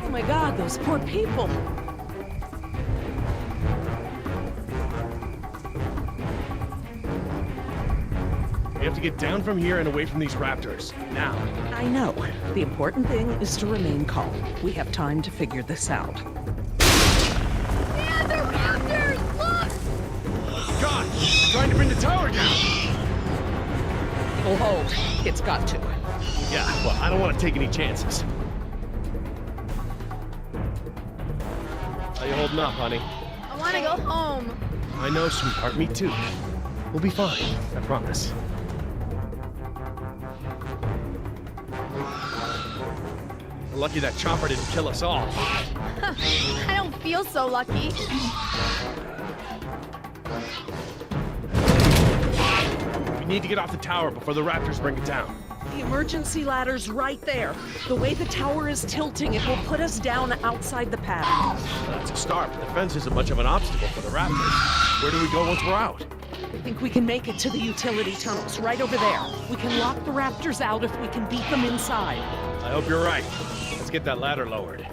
Oh my God, those poor people. We have to get down from here and away from these raptors. Now. I know. The important thing is to remain calm. We have time to figure this out. Dad, they're raptors! Look! God! They're trying to bring the tower down! It'll hold. It's got to. Yeah, well, I don't want to take any chances. How you holding up, honey? I want to go home. I know, sweetheart. Me too. We'll be fine. I promise. Lucky that chopper didn't kill us all. I don't feel so lucky. We need to get off the tower before the raptors bring it down. The emergency ladder's right there. The way the tower is tilting, it will put us down outside the pad. That's a start, but the fence isn't much of an obstacle for the raptors. Where do we go once we're out? I think we can make it to the utility tunnels, right over there. We can lock the raptors out if we can beat them inside. I hope you're right. Let's get that ladder lowered.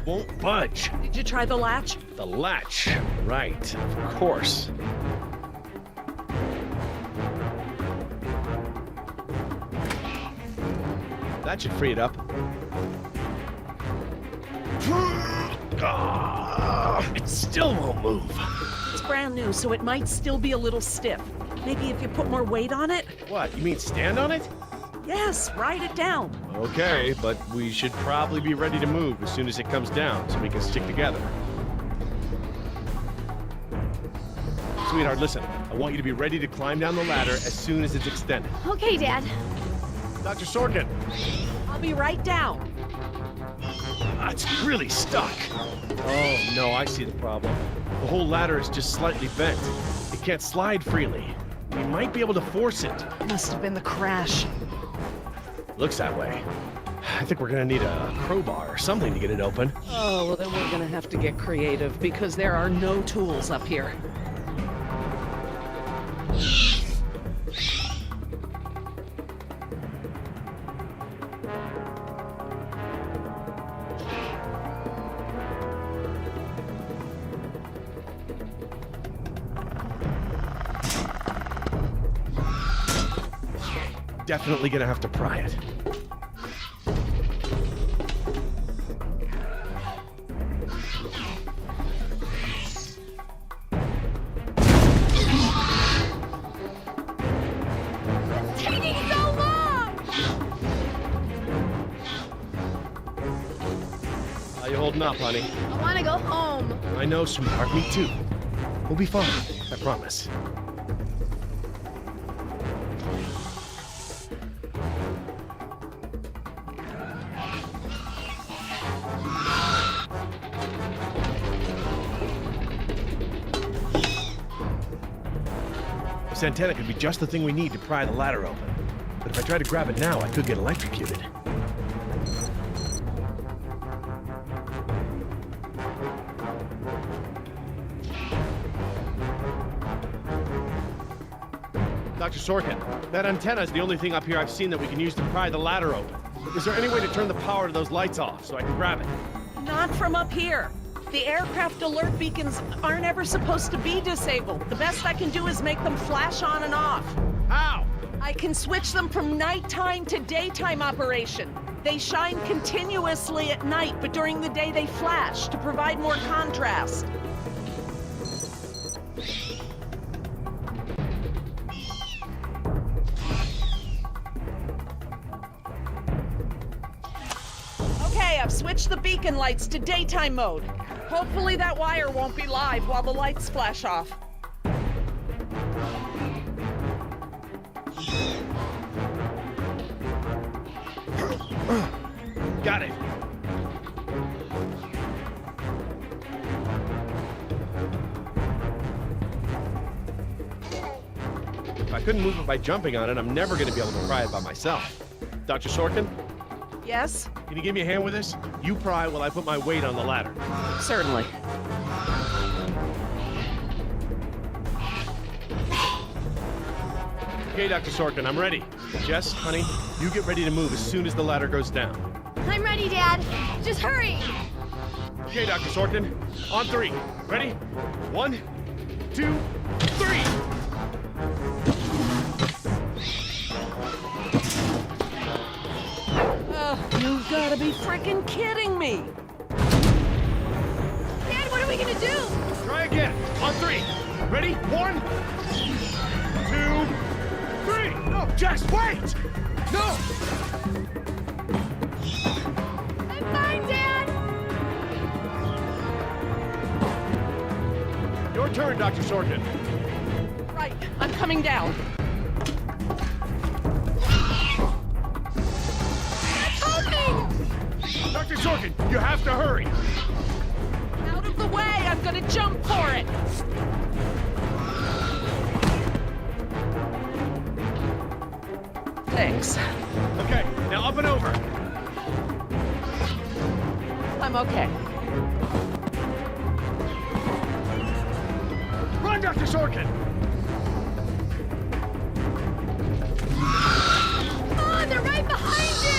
Won't budge. Did you try the latch? The latch. Right, of course. That should free it up. It still won't move. It's brand new, so it might still be a little stiff. Maybe if you put more weight on it? What, you mean stand on it? Yes, write it down. Okay, but we should probably be ready to move as soon as it comes down so we can stick together. Sweetheart, listen. I want you to be ready to climb down the ladder as soon as it's extended. Okay, Dad. Dr. Sorkin! I'll be right down. It's really stuck. Oh, no, I see the problem. The whole ladder is just slightly bent. It can't slide freely. We might be able to force it. Must have been the crash. Looks that way. I think we're gonna need a crowbar or something to get it open. Oh, well then we're gonna have to get creative because there are no tools up here. Definitely gonna have to pry it. Taking so long! How you holding up, honey? I want to go home. I know, sweetheart. Me too. We'll be fine. I promise. This antenna could be just the thing we need to pry the ladder open. But if I try to grab it now, I could get electrocuted. Dr. Sorkin, that antenna is the only thing up here I've seen that we can use to pry the ladder open. Is there any way to turn the power to those lights off so I can grab it? Not from up here. The aircraft alert beacons aren't ever supposed to be disabled. The best I can do is make them flash on and off. How? I can switch them from nighttime to daytime operation. They shine continuously at night, but during the day they flash to provide more contrast. Okay, I've switched the beacon lights to daytime mode. Hopefully that wire won't be live while the lights flash off. Got it. If I couldn't move it by jumping on it, I'm never going to be able to pry it by myself. Dr. Sorkin, Yes? can you give me a hand with this? You pry while I put my weight on the ladder. Certainly. Okay, Dr. Sorkin, I'm ready. Jess, honey, you get ready to move as soon as the ladder goes down. I'm ready, Dad. Just hurry. Okay, Dr. Sorkin, on 3. Ready? 1, 2, 3! You've gotta be freaking kidding me! Dad, what are we gonna do? Try again. On 3. Ready? 1, 2, 3! No, Jess, wait! No! I'm fine, Dad. Your turn, Dr. Sorkin. Right, I'm coming down. Dr. Sorkin, you have to hurry! Out of the way! I'm gonna jump for it! Thanks. Okay, now up and over. I'm okay. Run, Dr. Sorkin! Come on, they're right behind you.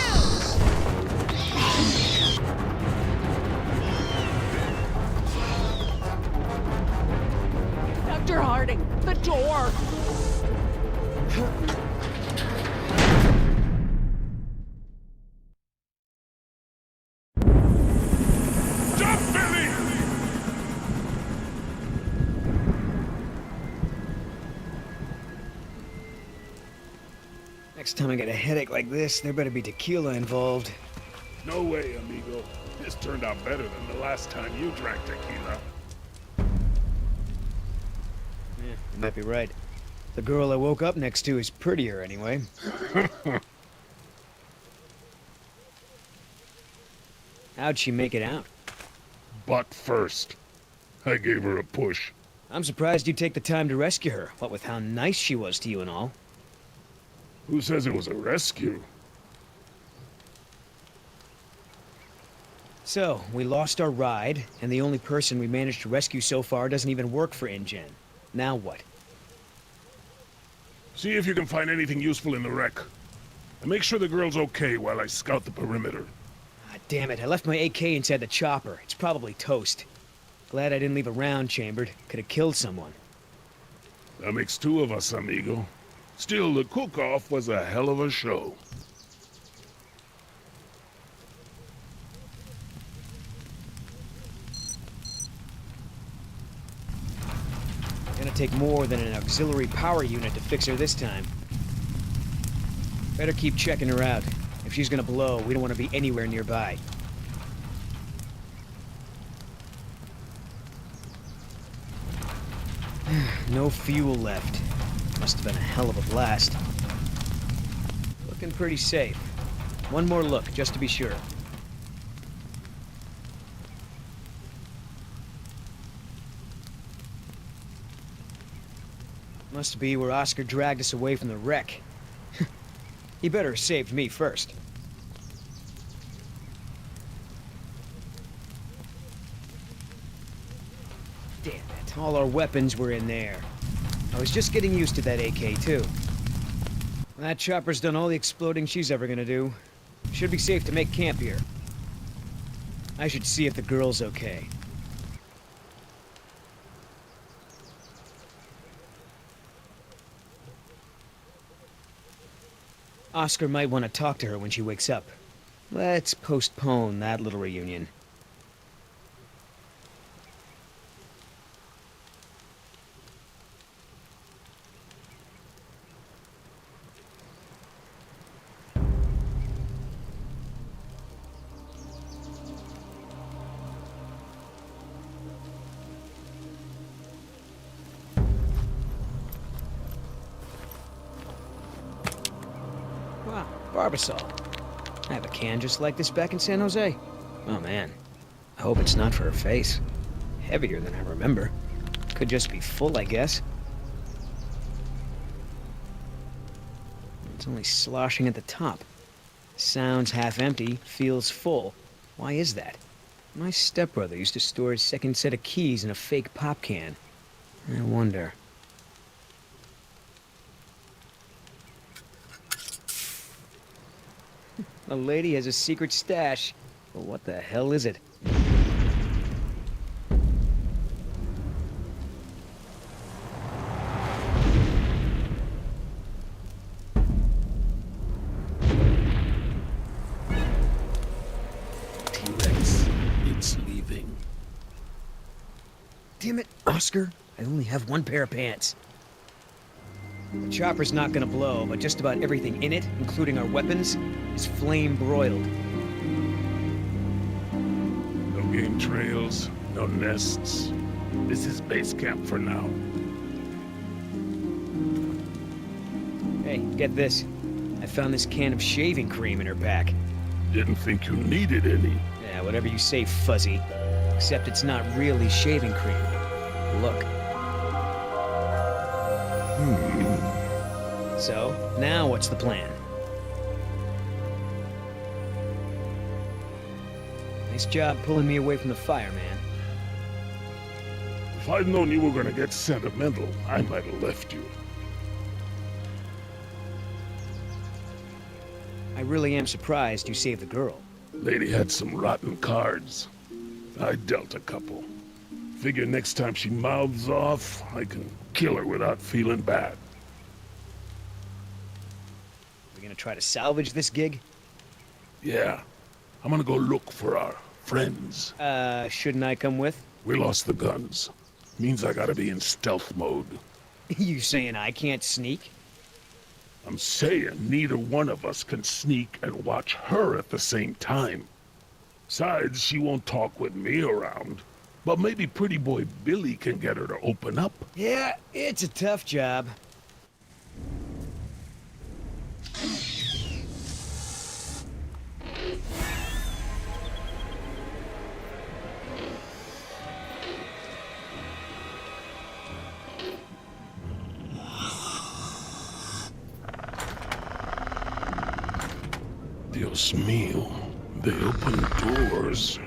Dr. Harding, the door! Jump, Billy! Next time I get a headache like this, there better be tequila involved. No way, amigo. This turned out better than the last time you drank tequila. Yeah, you might be right. The girl I woke up next to is prettier anyway. How'd she make it out? Butt first. I gave her a push. I'm surprised you take the time to rescue her, what with how nice she was to you and all. Who says it was a rescue? So, we lost our ride, and the only person we managed to rescue so far doesn't even work for InGen. Now what? See if you can find anything useful in the wreck. And make sure the girl's okay while I scout the perimeter. Ah, damn it, I left my AK inside the chopper. It's probably toast. Glad I didn't leave a round chambered. Could have killed someone. That makes 2 of us, amigo. Still, the cook-off was a hell of a show. Gonna take more than an auxiliary power unit to fix her this time. Better keep checking her out. If she's gonna blow, we don't want to be anywhere nearby. No fuel left. Must have been a hell of a blast. Looking pretty safe. One more look, just to be sure. Must be where Oscar dragged us away from the wreck. He better have saved me first. Damn it, all our weapons were in there. I was just getting used to that AK, too. That chopper's done all the exploding she's ever gonna do. Should be safe to make camp here. I should see if the girl's okay. Oscar might want to talk to her when she wakes up. Let's postpone that little reunion. Wow, Barbasol. I have a can just like this back in San Jose. Oh man, I hope it's not for her face. Heavier than I remember. Could just be full, I guess. It's only sloshing at the top. Sounds half empty, feels full. Why is that? My stepbrother used to store his second set of keys in a fake pop can. I wonder. The lady has a secret stash. But what the hell is it? T-Rex, it's leaving. Damn it, Oscar. I only have one pair of pants. The chopper's not gonna blow, but just about everything in it, including our weapons, is flame broiled. No game trails, no nests. This is base camp for now. Hey, get this. I found this can of shaving cream in her pack. Didn't think you needed any. Yeah, whatever you say, Fuzzy. Except it's not really shaving cream. Look. So, now what's the plan? Nice job pulling me away from the fire, man. If I'd known you were gonna get sentimental, I might have left you. I really am surprised you saved the girl. Lady had some rotten cards. I dealt a couple. Figure next time she mouths off, I can kill her without feeling bad. We gonna try to salvage this gig? Yeah. I'm gonna go look for our friends. Shouldn't I come with? We lost the guns. Means I gotta be in stealth mode. You saying I can't sneak? I'm saying neither one of us can sneak and watch her at the same time. Besides, she won't talk with me around. But maybe pretty boy Billy can get her to open up. Yeah, it's a tough job. Dios mío, they open doors.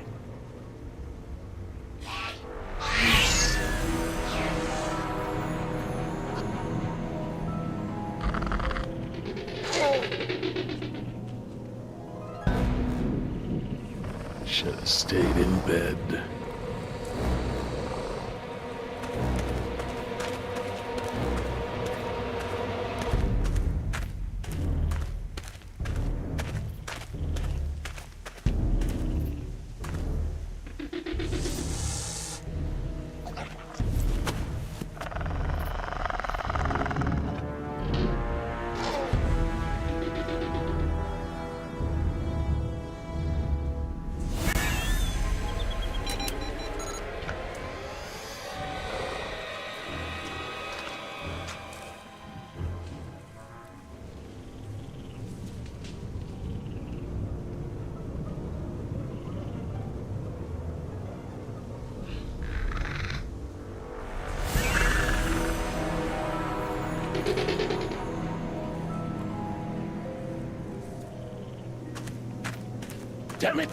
Should have stayed in bed. Damn it!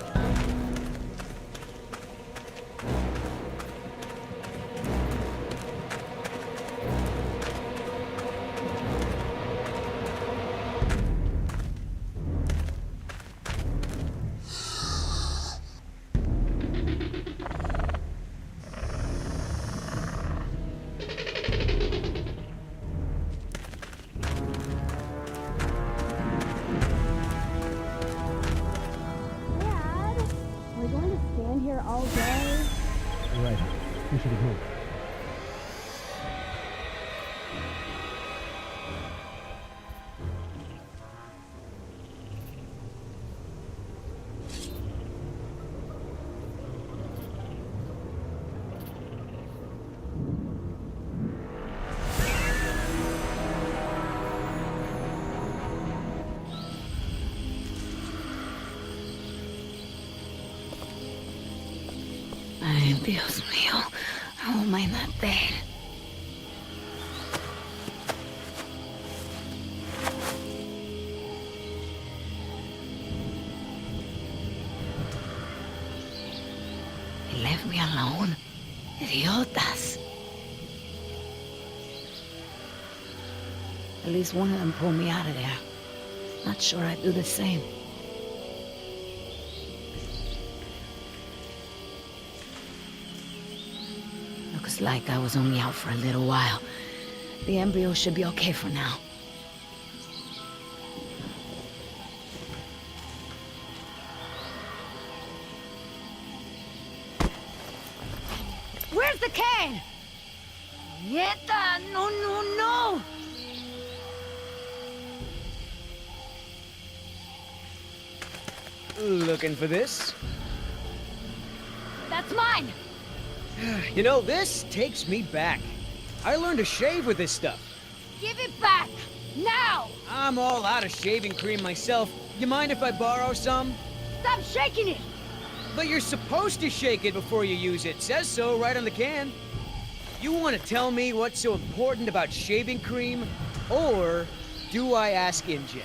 Dad, we're going to stand here all day. Right. We should have moved. Ay, Dios mío. How am I not dead? They left me alone. Idiotas. At least one of them pulled me out of there. Not sure I'd do the same. Looks like I was only out for a little while. The embryo should be okay for now. Where's the can? Nieta, no, no, no! Looking for this? That's mine! You know, this takes me back. I learned to shave with this stuff. Give it back! Now! I'm all out of shaving cream myself. You mind if I borrow some? Stop shaking it! But you're supposed to shake it before you use it. Says so right on the can. You want to tell me what's so important about shaving cream? Or do I ask InGen?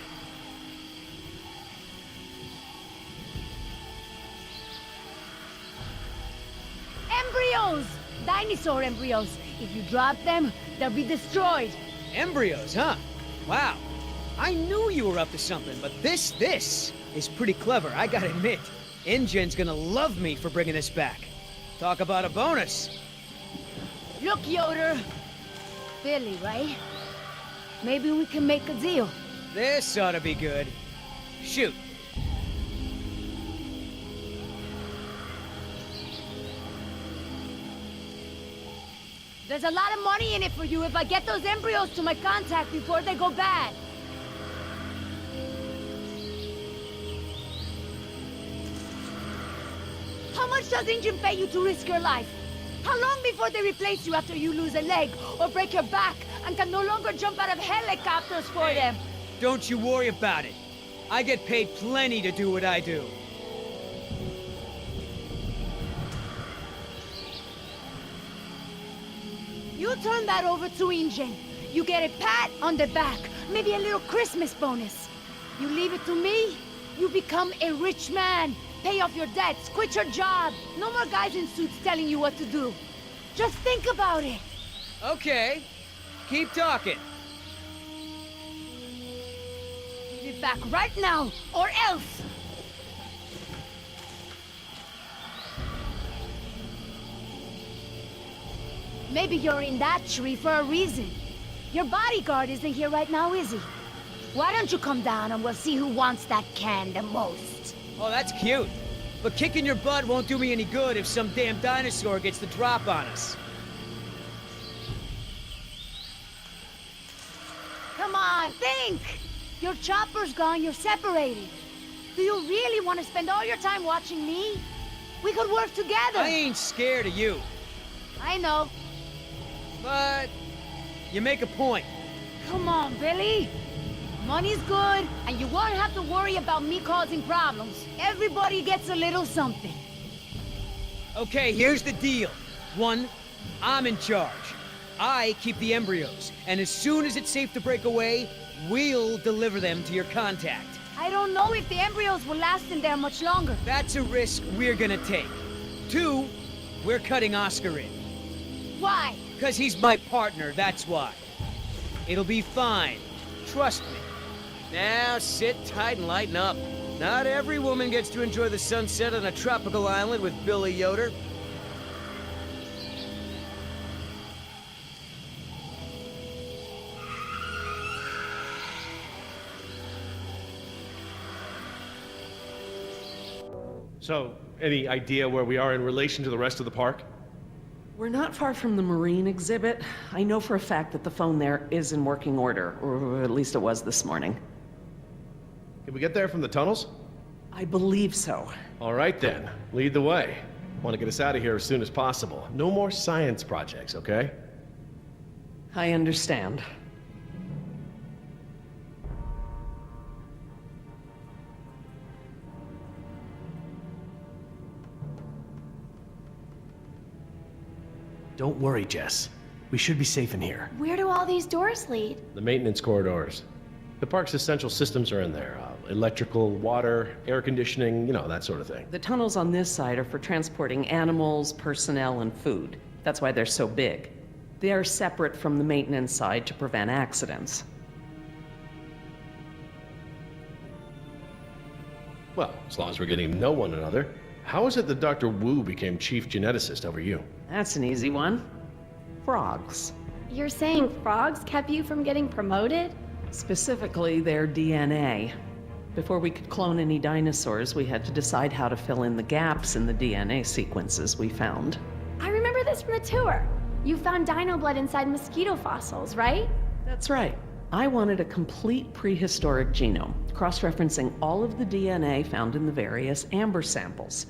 Embryos! Dinosaur embryos. If you drop them, they'll be destroyed. Embryos, huh? Wow. I knew you were up to something, but this is pretty clever, I gotta admit. InGen's gonna love me for bringing this back. Talk about a bonus. Look, Yoder. Billy, right? Maybe we can make a deal. This ought to be good. Shoot. There's a lot of money in it for you if I get those embryos to my contact before they go bad. How much does InGen pay you to risk your life? How long before they replace you after you lose a leg or break your back and can no longer jump out of helicopters for them? Don't you worry about it. I get paid plenty to do what I do. You turn that over to InGen. You get a pat on the back, maybe a little Christmas bonus. You leave it to me, you become a rich man. Pay off your debts, quit your job. No more guys in suits telling you what to do. Just think about it. Okay. Keep talking. Give it back right now, or else! Maybe you're in that tree for a reason. Your bodyguard isn't here right now, is he? Why don't you come down and we'll see who wants that can the most? Oh, that's cute. But kicking your butt won't do me any good if some damn dinosaur gets the drop on us. Come on, think! Your chopper's gone, you're separated. Do you really want to spend all your time watching me? We could work together! I ain't scared of you. I know. But you make a point. Come on, Billy. Money's good, and you won't have to worry about me causing problems. Everybody gets a little something. Okay, here's the deal. 1, I'm in charge. I keep the embryos, and as soon as it's safe to break away, we'll deliver them to your contact. I don't know if the embryos will last in there much longer. That's a risk we're gonna take. 2, we're cutting Oscar in. Why? Because he's my partner, that's why. It'll be fine. Trust me. Now sit tight and lighten up. Not every woman gets to enjoy the sunset on a tropical island with Billy Yoder. So, any idea where we are in relation to the rest of the park? We're not far from the marine exhibit. I know for a fact that the phone there is in working order, or at least it was this morning. Can we get there from the tunnels? I believe so. All right then, lead the way. Want to get us out of here as soon as possible. No more science projects, okay? I understand. Don't worry, Jess. We should be safe in here. Where do all these doors lead? The maintenance corridors. The park's essential systems are in there. Electrical, water, air conditioning, you know, that sort of thing. The tunnels on this side are for transporting animals, personnel, and food. That's why they're so big. They are separate from the maintenance side to prevent accidents. Well, as long as we're getting to know one another. How is it that Dr. Wu became chief geneticist over you? That's an easy one. frogs. You're saying frogs kept you from getting promoted? Specifically, their DNA. Before we could clone any dinosaurs, we had to decide how to fill in the gaps in the DNA sequences we found. I remember this from the tour. You found dino blood inside mosquito fossils, right? That's right. I wanted a complete prehistoric genome, cross-referencing all of the DNA found in the various amber samples.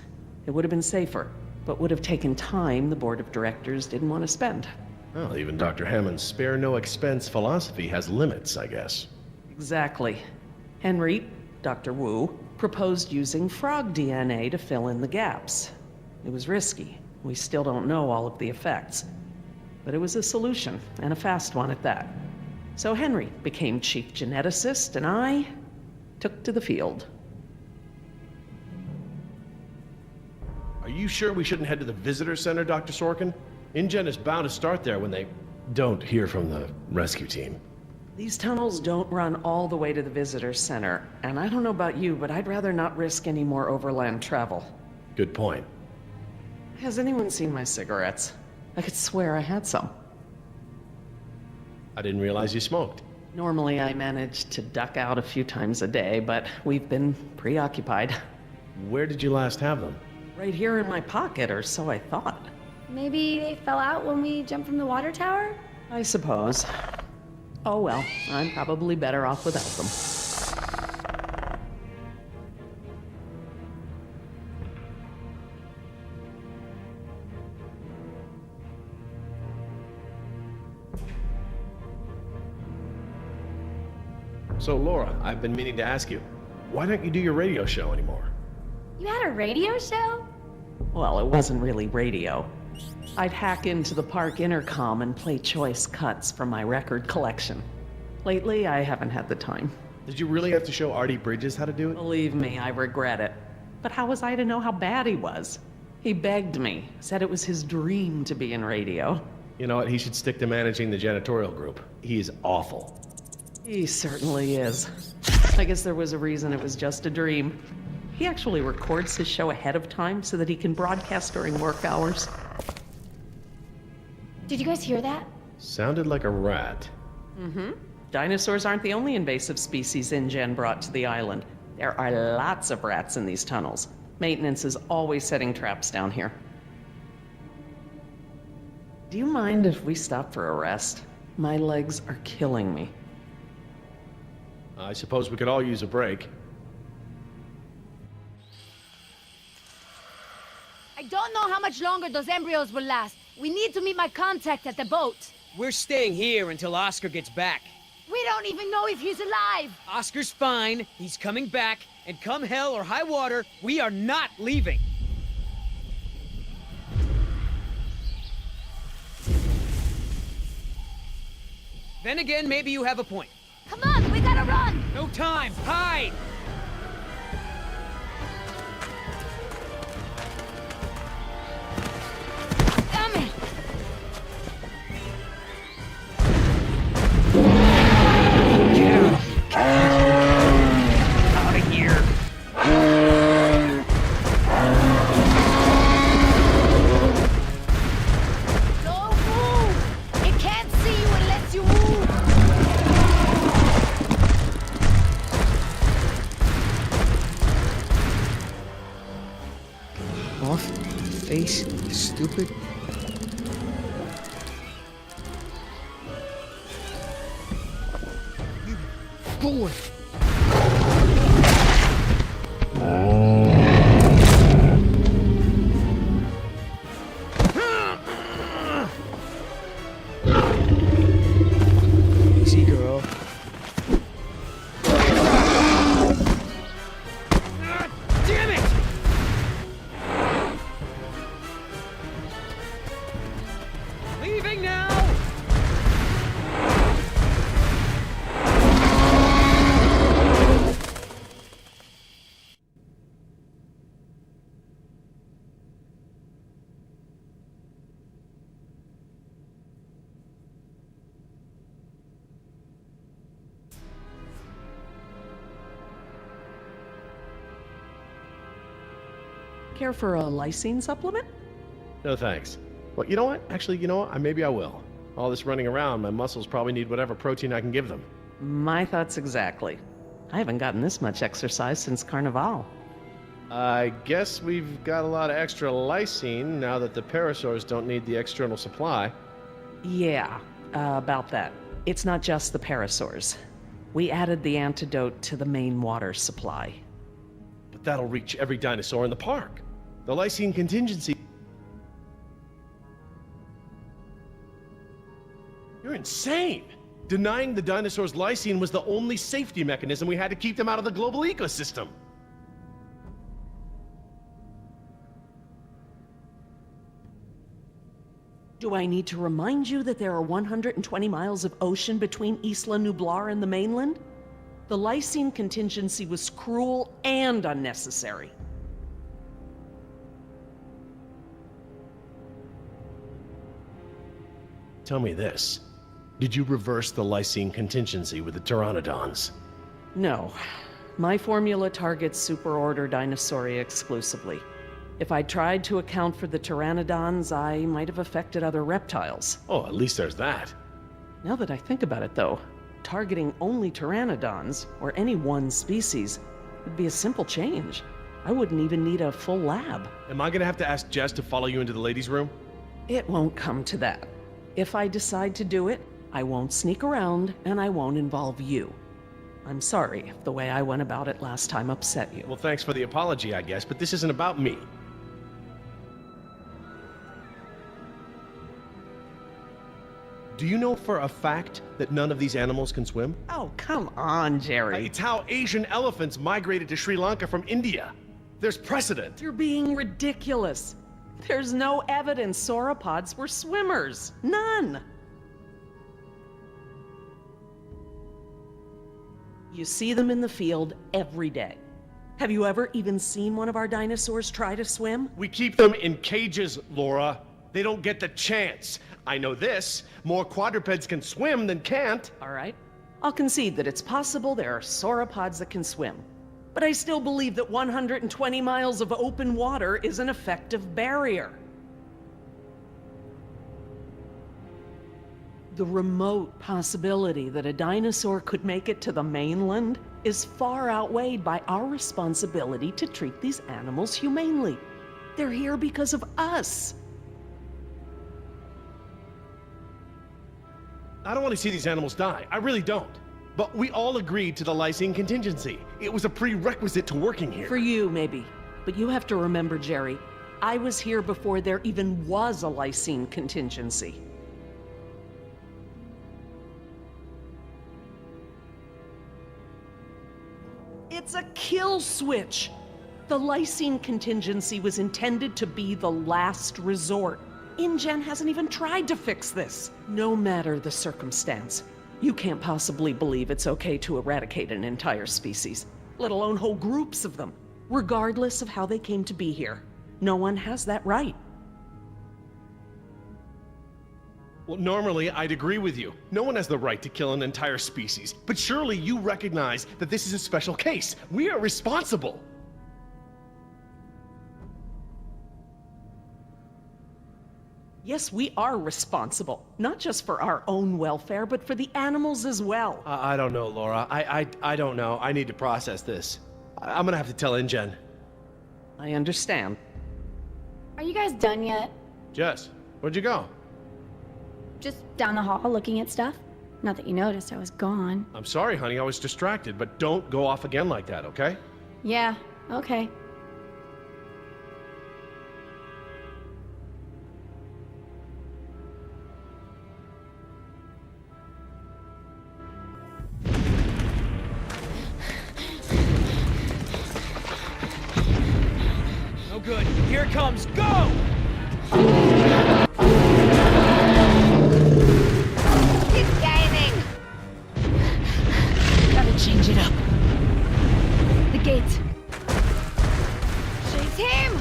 It would have been safer, but would have taken time the board of directors didn't want to spend. Well, even Dr. Hammond's spare no expense philosophy has limits, I guess. Exactly. Henry, Dr. Wu, proposed using frog DNA to fill in the gaps. It was risky. We still don't know all of the effects. But it was a solution, and a fast one at that. So Henry became chief geneticist, and I took to the field. Are you sure we shouldn't head to the visitor center, Dr. Sorkin? InGen is bound to start there when they don't hear from the rescue team. These tunnels don't run all the way to the visitor center, and I don't know about you, but I'd rather not risk any more overland travel. Good point. Has anyone seen my cigarettes? I could swear I had some. I didn't realize you smoked. Normally I manage to duck out a few times a day, but we've been preoccupied. Where did you last have them? Right here in my pocket, or so I thought. Maybe they fell out when we jumped from the water tower? I suppose. Oh well, I'm probably better off without them. So, Laura, I've been meaning to ask you, why don't you do your radio show anymore? You had a radio show? Well, it wasn't really radio. I'd hack into the park intercom and play choice cuts from my record collection. Lately, I haven't had the time. Did you really have to show Artie Bridges how to do it? Believe me, I regret it. But how was I to know how bad he was? He begged me, said it was his dream to be in radio. You know what, he should stick to managing the janitorial group. He is awful. He certainly is. I guess there was a reason it was just a dream. He actually records his show ahead of time so that he can broadcast during work hours. Did you guys hear that? Sounded like a rat. Mm-hmm. Dinosaurs aren't the only invasive species InGen brought to the island. There are lots of rats in these tunnels. Maintenance is always setting traps down here. Do you mind if we stop for a rest? My legs are killing me. I suppose we could all use a break. I don't know how much longer those embryos will last. We need to meet my contact at the boat. We're staying here until Oscar gets back. We don't even know if he's alive. Oscar's fine, he's coming back, and come hell or high water, we are not leaving. Then again, maybe you have a point. Come on, we gotta run. No time, hide! Damn it. Out of here. Don't move. It can't see you unless you move. Off, face, stupid. Going. Easy, girl. Damn it! Leaving now! Care for a lysine supplement? No thanks. Well, you know what? Actually, you know what? Maybe I will. All this running around, my muscles probably need whatever protein I can give them. My thoughts exactly. I haven't gotten this much exercise since Carnival. I guess we've got a lot of extra lysine now that the parasaurs don't need the external supply. Yeah, about that. It's not just the parasaurs. We added the antidote to the main water supply. But that'll reach every dinosaur in the park. The lysine contingency... You're insane! Denying the dinosaurs lysine was the only safety mechanism we had to keep them out of the global ecosystem. Do I need to remind you that there are 120 miles of ocean between Isla Nublar and the mainland? The lysine contingency was cruel and unnecessary. Tell me this. Did you reverse the lysine contingency with the pteranodons? No. My formula targets superorder Dinosauria exclusively. If I tried to account for the pteranodons, I might have affected other reptiles. Oh, at least there's that. Now that I think about it, though, targeting only pteranodons, or any one species, would be a simple change. I wouldn't even need a full lab. Am I gonna have to ask Jess to follow you into the ladies' room? It won't come to that. If I decide to do it, I won't sneak around, and I won't involve you. I'm sorry if the way I went about it last time upset you. Well, thanks for the apology, I guess, but this isn't about me. Do you know for a fact that none of these animals can swim? Oh, come on, Jerry. It's how Asian elephants migrated to Sri Lanka from India. There's precedent. You're being ridiculous. There's no evidence sauropods were swimmers. None. You see them in the field every day. Have you ever even seen one of our dinosaurs try to swim? We keep them in cages, Laura. They don't get the chance. I know this. More quadrupeds can swim than can't. All right. I'll concede that it's possible there are sauropods that can swim. But I still believe that 120 miles of open water is an effective barrier. The remote possibility that a dinosaur could make it to the mainland is far outweighed by our responsibility to treat these animals humanely. They're here because of us. I don't want to see these animals die. I really don't. But we all agreed to the lysine contingency. It was a prerequisite to working here. For you, maybe. But you have to remember, Jerry, I was here before there even was a lysine contingency. It's a kill switch. The lysine contingency was intended to be the last resort. InGen hasn't even tried to fix this. No matter the circumstance, you can't possibly believe it's okay to eradicate an entire species, let alone whole groups of them, regardless of how they came to be here. No one has that right. Well, normally I'd agree with you. No one has the right to kill an entire species. But surely you recognize that this is a special case. We are responsible. Yes, we are responsible, not just for our own welfare, but for the animals as well. I don't know, Laura. I don't know. I need to process this. I'm gonna have to tell InGen. I understand. Are you guys done yet? Jess, where'd you go? Just down the hall looking at stuff? Not that you noticed I was gone. I'm sorry, honey. I was distracted, but don't go off again like that, okay? Yeah, okay. No good. Here it comes. Go! Keep gaining! Gotta change it up. The gate. Chase him!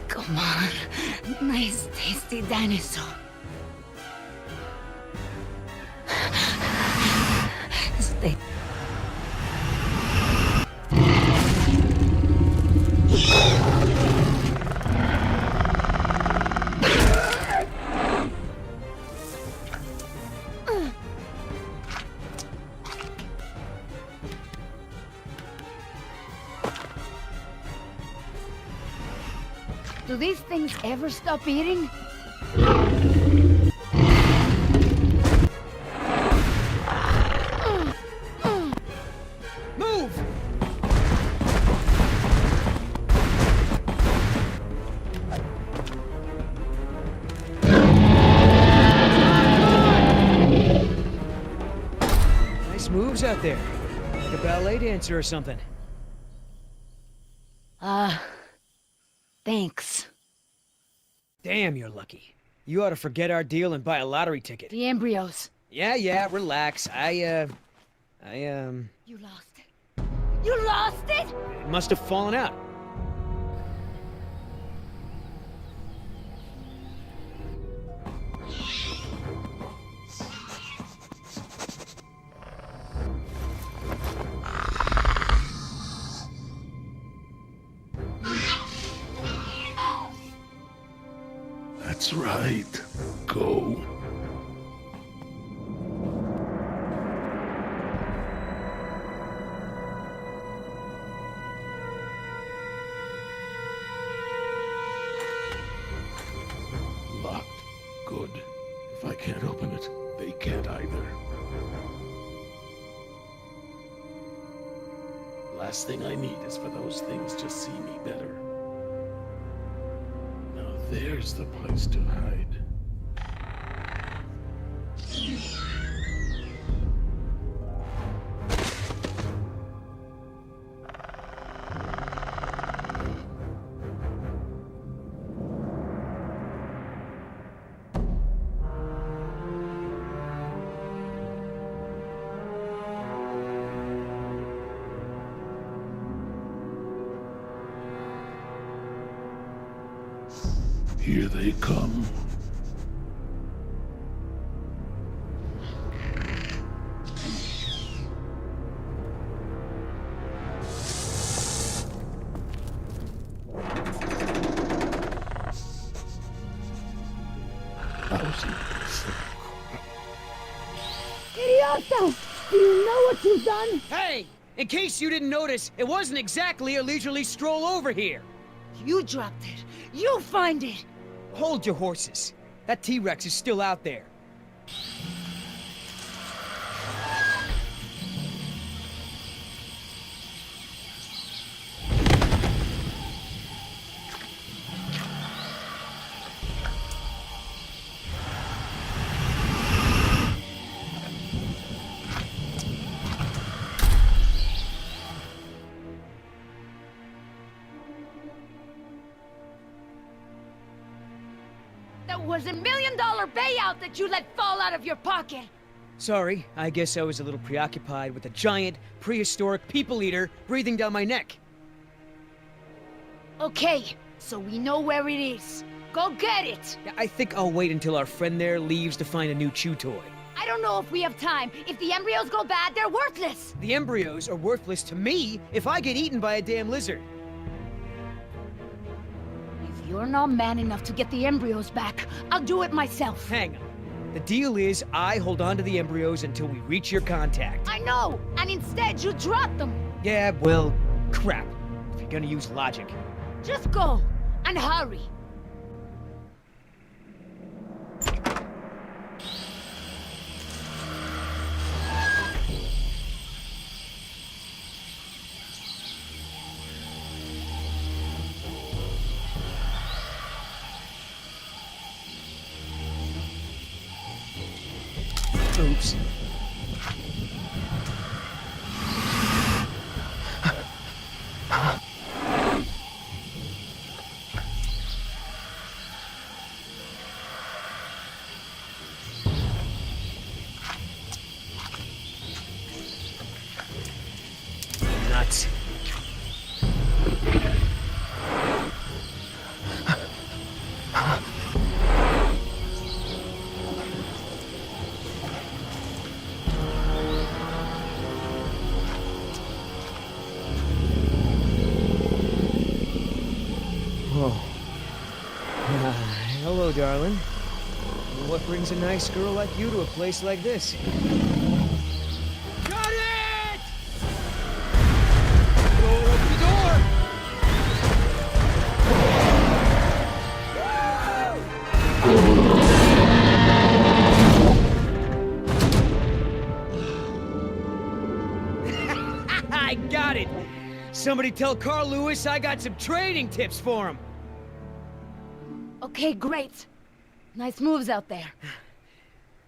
Come on. quitan eso. Stay. Do these things ever stop eating? Move! Nice moves out there. Like a ballet dancer or something. Thanks. Damn, you're lucky. You ought to forget our deal and buy a lottery ticket. The embryos. Yeah, relax. You lost it. You lost it? It must have fallen out. That's right. Go. Locked. Good. If I can't open it, they can't either. Last thing I need is for those things to see me better. Now there's the place to hide. Here they come. Idioto! Do you know what you've done? Hey! In case you didn't notice, it wasn't exactly a leisurely stroll over here. You dropped it. You find it. Hold your horses. That T-Rex is still out there. That was $1 million payout that you let fall out of your pocket. Sorry, I guess I was a little preoccupied with a giant, prehistoric people-eater breathing down my neck. Okay, so we know where it is. Go get it! I think I'll wait until our friend there leaves to find a new chew toy. I don't know if we have time. If the embryos go bad, they're worthless! The embryos are worthless to me if I get eaten by a damn lizard. If you're not man enough to get the embryos back, I'll do it myself. Hang on. The deal is I hold on to the embryos until we reach your contact. I know! And instead, you drop them! Yeah, well, crap. If you're gonna use logic. Just go! And hurry! Oops. Nuts. darling. What brings a nice girl like you to a place like this? Got it! Go open the door! I got it! Somebody tell Carl Lewis I got some training tips for him! Okay, great. Nice moves out there.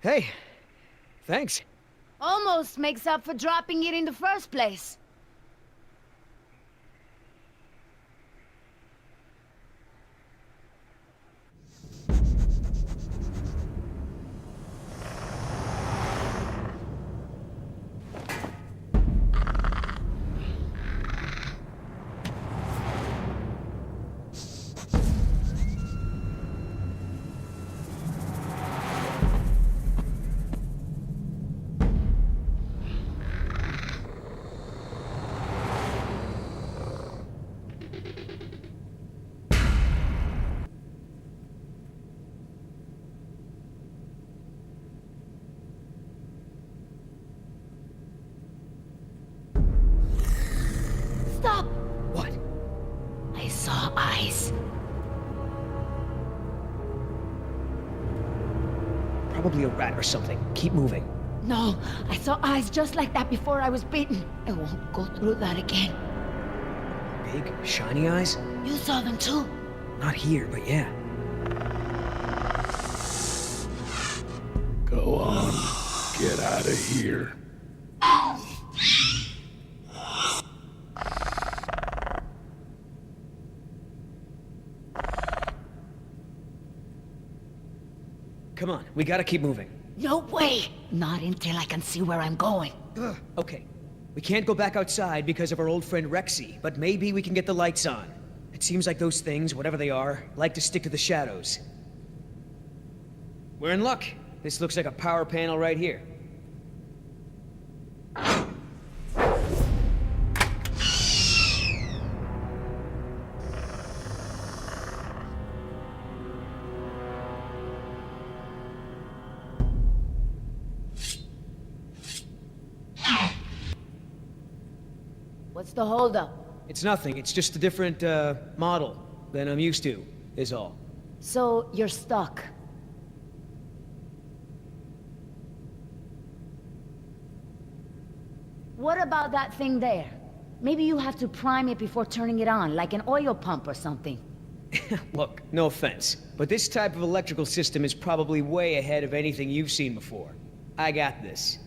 Hey, thanks. Almost makes up for dropping it in the first place. Stop! What? I saw eyes. Probably a rat or something. Keep moving. No, I saw eyes just like that before I was bitten. I won't go through that again. Big, shiny eyes? You saw them too? Not here, but yeah. Go on. Get out of here. Come on, we gotta keep moving. No way! Not until I can see where I'm going. Ugh, okay. We can't go back outside because of our old friend Rexy, but maybe we can get the lights on. It seems like those things, whatever they are, like to stick to the shadows. We're in luck. This looks like a power panel right here. What's the holdup? It's nothing, it's just a different, model than I'm used to, is all. So, you're stuck. What about that thing there? Maybe you have to prime it before turning it on, like an oil pump or something. Look, no offense, but this type of electrical system is probably way ahead of anything you've seen before. I got this.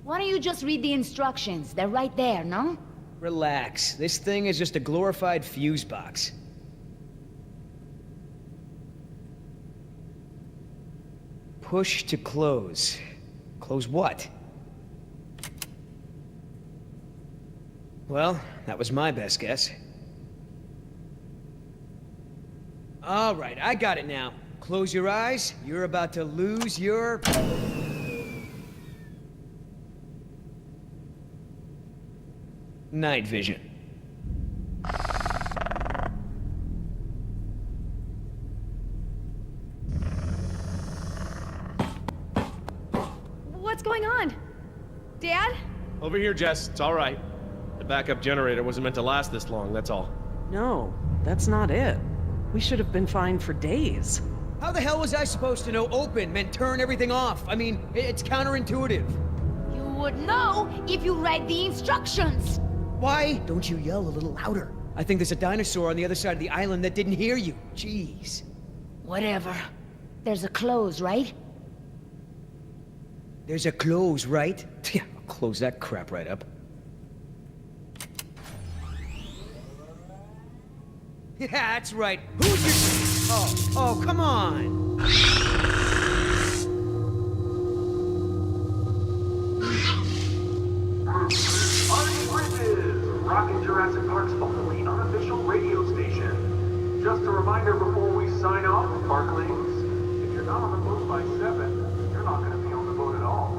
Why don't you just read the instructions? They're right there, no? Relax. This thing is just a glorified fuse box. Push to close. Close what? Well, that was my best guess. All right, I got it now. Close your eyes. You're about to lose your... night vision. What's going on? Dad? Over here, Jess. It's all right. The backup generator wasn't meant to last this long, that's all. No, that's not it. We should have been fine for days. How the hell was I supposed to know open meant turn everything off? I mean, it's counterintuitive. You would know if you read the instructions! Why don't you yell a little louder? I think there's a dinosaur on the other side of the island that didn't hear you. Jeez. Whatever. There's a close, right? There's a close, right? Yeah, I'll close that crap right up. Yeah, that's right. Who's your... Oh, come on! Rockin' Jurassic Park's only unofficial radio station. Just a reminder before we sign off, Parklings, if you're not on the boat by 7, you're not going to be on the boat at all.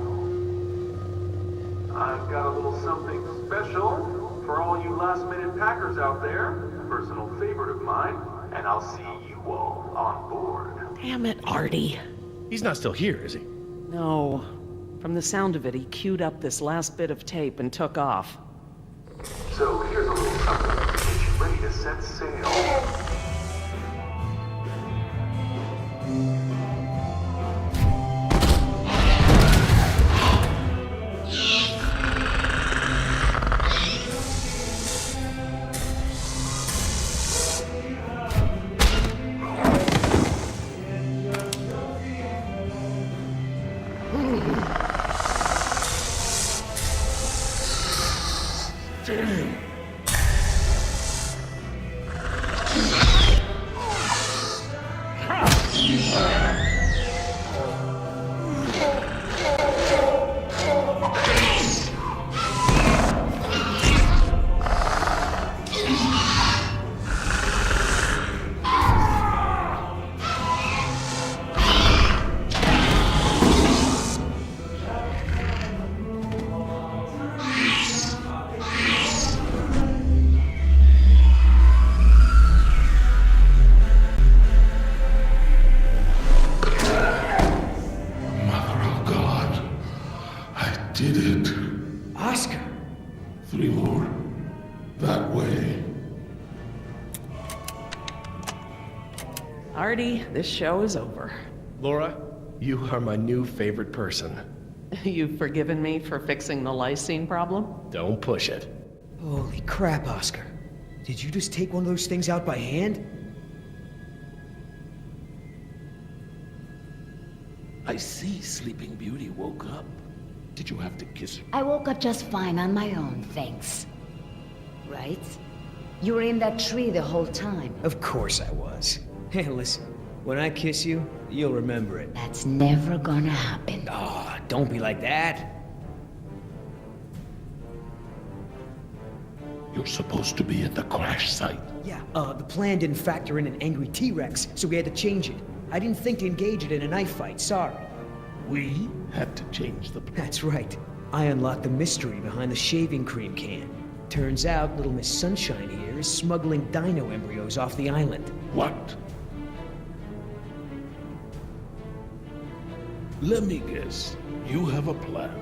I've got a little something special for all you last-minute packers out there, a personal favorite of mine, and I'll see you equal on board. Damn it, Artie. He's not still here, is he? No. From the sound of it, he queued up this last bit of tape and took off. So here's a little something to get you ready to set sail. Did it. Oscar! 3 more. That way. Artie, this show is over. Laura, you are my new favorite person. You've forgiven me for fixing the lysine problem? Don't push it. Holy crap, Oscar. Did you just take one of those things out by hand? I see Sleeping Beauty woke up. Did you have to kiss her? I woke up just fine on my own, thanks. Right? You were in that tree the whole time. Of course I was. Hey, listen. When I kiss you, you'll remember it. That's never gonna happen. Ah, don't be like that. You're supposed to be at the crash site. Yeah, the plan didn't factor in an angry T-Rex, so we had to change it. I didn't think to engage it in a knife fight, sorry. We had to change the plan. That's right. I unlocked the mystery behind the shaving cream can. Turns out Little Miss Sunshine here is smuggling dino embryos off the island. What? Let me guess. You have a plan.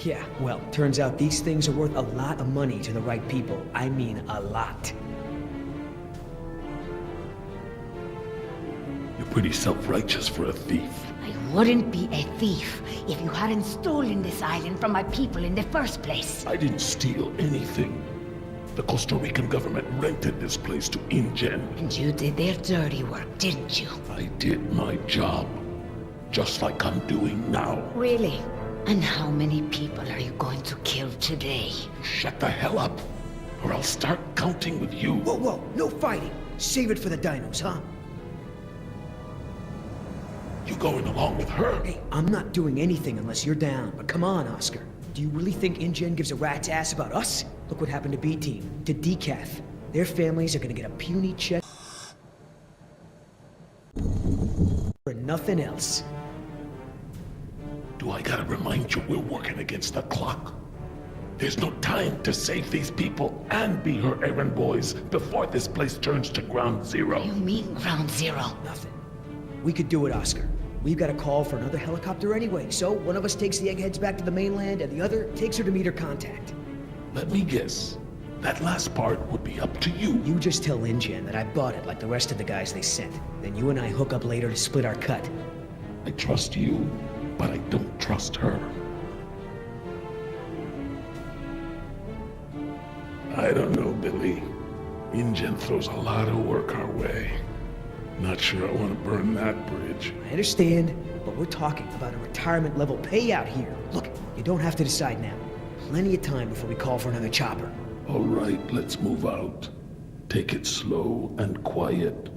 Yeah, well, turns out these things are worth a lot of money to the right people. I mean, a lot. You're pretty self-righteous for a thief. I wouldn't be a thief if you hadn't stolen this island from my people in the first place. I didn't steal anything. The Costa Rican government rented this place to InGen. And you did their dirty work, didn't you? I did my job. Just like I'm doing now. Really? And how many people are you going to kill today? Shut the hell up, or I'll start counting with you. Whoa, whoa, no fighting. Save it for the dinos, huh? You going along with her? Hey, I'm not doing anything unless you're down. But come on, Oscar. Do you really think InGen gives a rat's ass about us? Look what happened to B-Team, to Decaf. Their families are gonna get a puny check for nothing else. Do I gotta remind you we're working against the clock? There's no time to save these people and be her errand boys before this place turns to ground zero. You mean ground zero? Nothing. We could do it, Oscar. We've got a call for another helicopter anyway, so one of us takes the eggheads back to the mainland and the other takes her to meet her contact. Let me guess. That last part would be up to you. You just tell InGen that I bought it like the rest of the guys they sent. Then you and I hook up later to split our cut. I trust you, but I don't trust her. I don't know, Billy. InGen throws a lot of work our way. Not sure I want to burn that bridge. I understand, but we're talking about a retirement-level payout here. Look, you don't have to decide now. Plenty of time before we call for another chopper. All right, let's move out. Take it slow and quiet.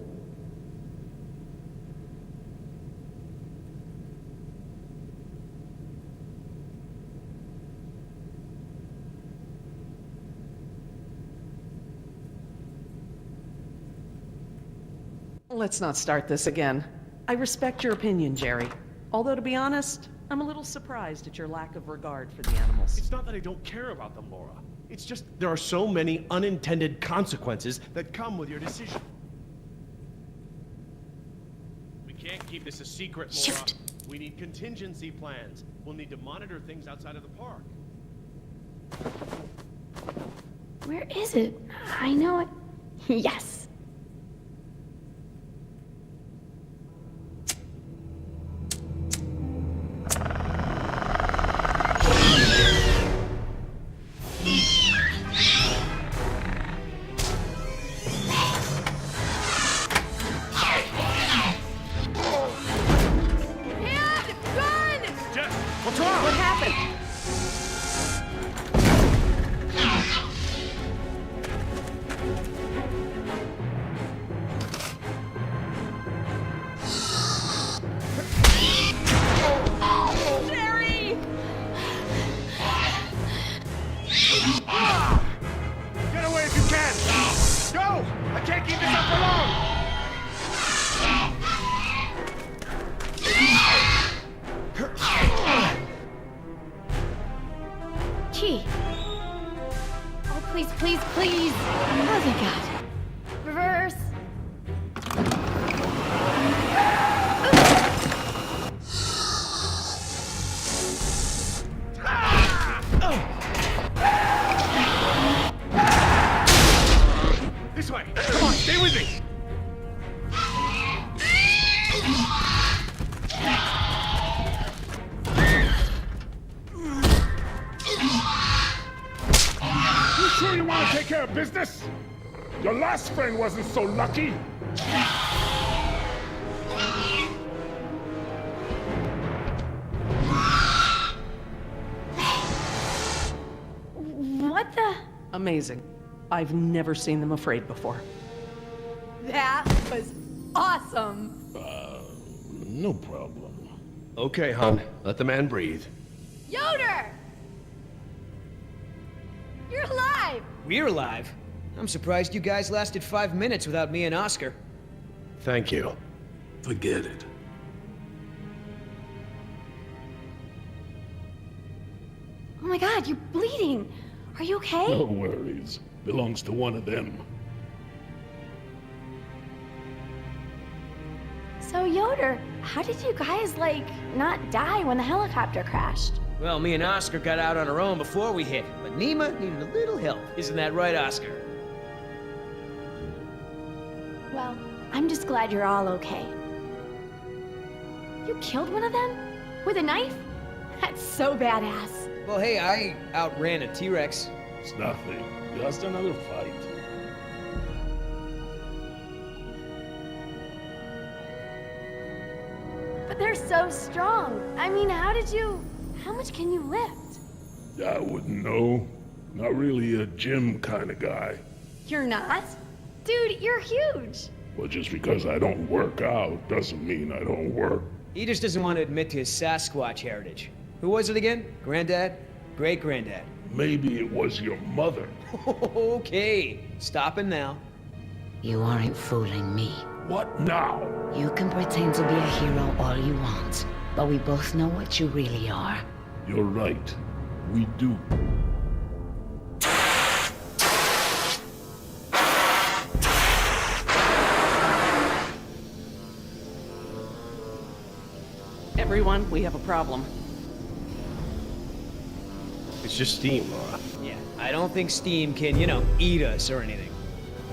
Let's not start this again. I respect your opinion, Jerry. Although, to be honest, I'm a little surprised at your lack of regard for the animals. It's not that I don't care about them, Laura. It's just there are so many unintended consequences that come with your decision. can't keep this a secret, Laura. Shoot. We need contingency plans. We'll need to monitor things outside of the park. Where is it? I know it. Yes. Jess, what's wrong? What happened? Jerry! Get away if you can! Go! I can't keep this up for long! Key. Oh, please, please, please. Oh, thank God. Reverse. This way! Come on, stay with me! You sure you want to take care of business? Your last friend wasn't so lucky. What the? Amazing. I've never seen them afraid before. That was awesome. No problem. Okay, hon. Let the man breathe. Yoder! You're alive! We're alive. I'm surprised you guys lasted 5 minutes without me and Oscar. Thank you. Forget it. Oh my God, you're bleeding. Are you okay? No worries. Belongs to one of them. So, Yoder, how did you guys, like, not die when the helicopter crashed? Well, me and Oscar got out on our own before we hit, but Nima needed a little help. Isn't that right, Oscar? Well, I'm just glad you're all okay. You killed one of them? With a knife? That's so badass. Well, hey, I outran a T-Rex. It's nothing. Just another fight. But they're so strong. I mean, how much can you lift? I wouldn't know. Not really a gym kind of guy. You're not? Dude, you're huge. Well, just because I don't work out doesn't mean I don't work. He just doesn't want to admit to his Sasquatch heritage. Who was it again? Granddad? Great-granddad? Maybe it was your mother. Okay, stopping now. You aren't fooling me. What now? You can pretend to be a hero all you want, but we both know what you really are. You're right. We do. Everyone, we have a problem. It's just steam, Laura. Yeah, I don't think steam can, eat us or anything.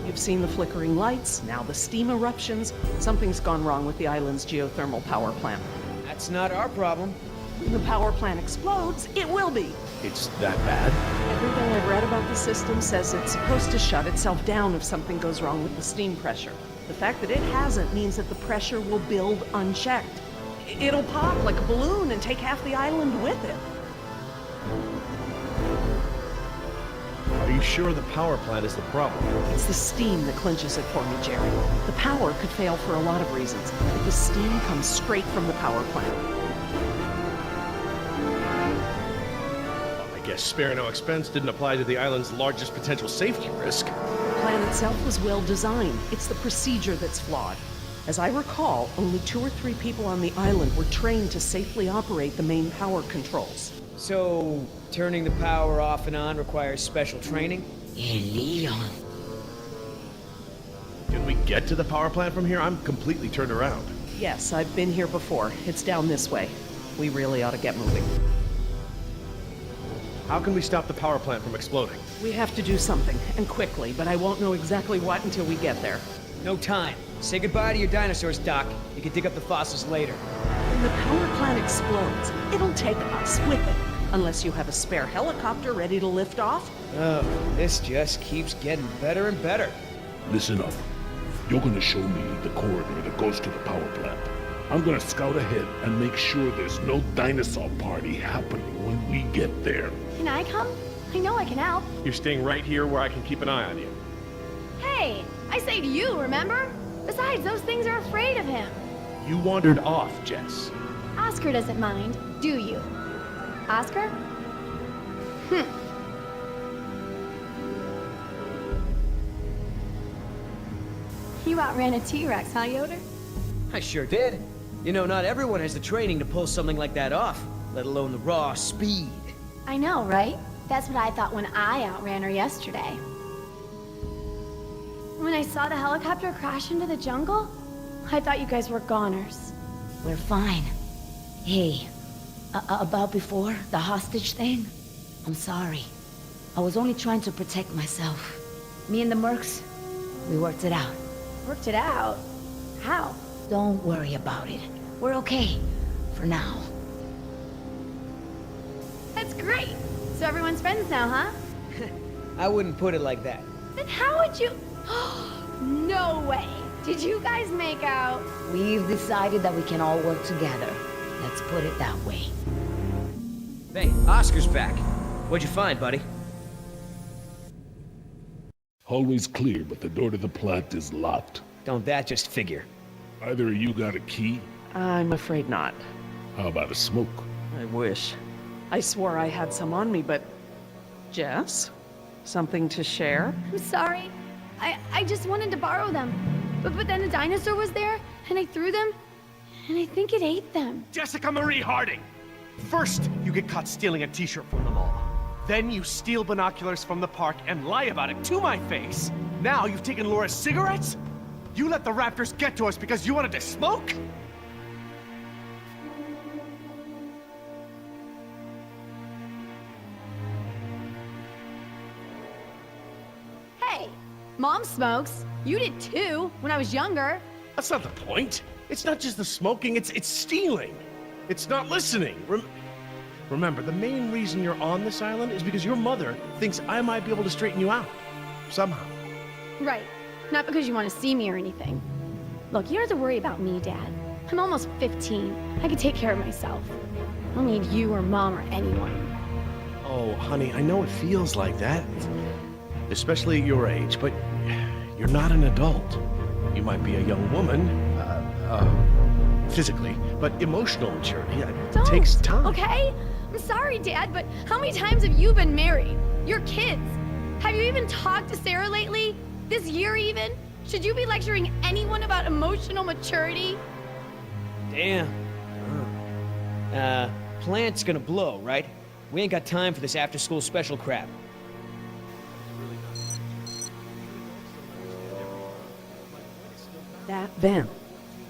You've seen the flickering lights, now the steam eruptions. Something's gone wrong with the island's geothermal power plant. That's not our problem. When the power plant explodes, it will be. It's that bad? Everything I've read about the system says it's supposed to shut itself down if something goes wrong with the steam pressure. The fact that it hasn't means that the pressure will build unchecked. It'll pop like a balloon and take half the island with it. Are you sure the power plant is the problem? It's the steam that clinches it for me, Jerry. The power could fail for a lot of reasons, but the steam comes straight from the power plant. Well, I guess spare no expense didn't apply to the island's largest potential safety risk. The plan itself was well designed. It's the procedure that's flawed. As I recall, only 2 or 3 people on the island were trained to safely operate the main power controls. So, turning the power off and on requires special training? Leon. Can we get to the power plant from here? I'm completely turned around. Yes, I've been here before. It's down this way. We really ought to get moving. How can we stop the power plant from exploding? We have to do something, and quickly, but I won't know exactly what until we get there. No time. Say goodbye to your dinosaurs, Doc. You can dig up the fossils later. When the power plant explodes, it'll take us with it. Unless you have a spare helicopter ready to lift off. Oh, this just keeps getting better and better. Listen up. You're gonna show me the corridor that goes to the power plant. I'm gonna scout ahead and make sure there's no dinosaur party happening when we get there. Can I come? I know I can help. You're staying right here where I can keep an eye on you. Hey, I saved you, remember? Besides, those things are afraid of him. You wandered off, Jess. Oscar doesn't mind, do you? Oscar? You outran a T-Rex, huh, Yoder? I sure did. You know, not everyone has the training to pull something like that off, let alone the raw speed. I know, right? That's what I thought when I outran her yesterday. When I saw the helicopter crash into the jungle, I thought you guys were goners. We're fine. Hey, about before, the hostage thing? I'm sorry. I was only trying to protect myself. Me and the mercs, we worked it out. Worked it out? How? Don't worry about it. We're okay. For now. That's great. So everyone's friends now, huh? I wouldn't put it like that. Then how would you... No way! Did you guys make out? We've decided that we can all work together. Let's put it that way. Hey, Oscar's back. What'd you find, buddy? Hallway's clear, but the door to the plant is locked. Don't that just figure? Either of you got a key? I'm afraid not. How about a smoke? I wish. I swore I had some on me, but... Jess? Something to share? I'm sorry. I just wanted to borrow them. But then the dinosaur was there, and I threw them, and I think it ate them. Jessica Marie Harding! First, you get caught stealing a t-shirt from the mall. Then you steal binoculars from the park and lie about it to my face. Now you've taken Laura's cigarettes? You let the raptors get to us because you wanted to smoke? Hey, Mom smokes. You did too, when I was younger. That's not the point. It's not just the smoking, it's stealing. It's not listening. Remember, the main reason you're on this island is because your mother thinks I might be able to straighten you out. Somehow. Right. Not because you want to see me or anything. Look, you don't have to worry about me, Dad. I'm almost 15. I can take care of myself. I don't need you or Mom or anyone. Oh, honey, I know it feels like that. Especially at your age, but you're not an adult. You might be a young woman, physically, but emotional maturity takes time. Okay? I'm sorry, Dad, but how many times have you been married? Your kids. Have you even talked to Sarah lately? This year even? Should you be lecturing anyone about emotional maturity? Damn. Plant's gonna blow, right? We ain't got time for this after-school special crap. That vent.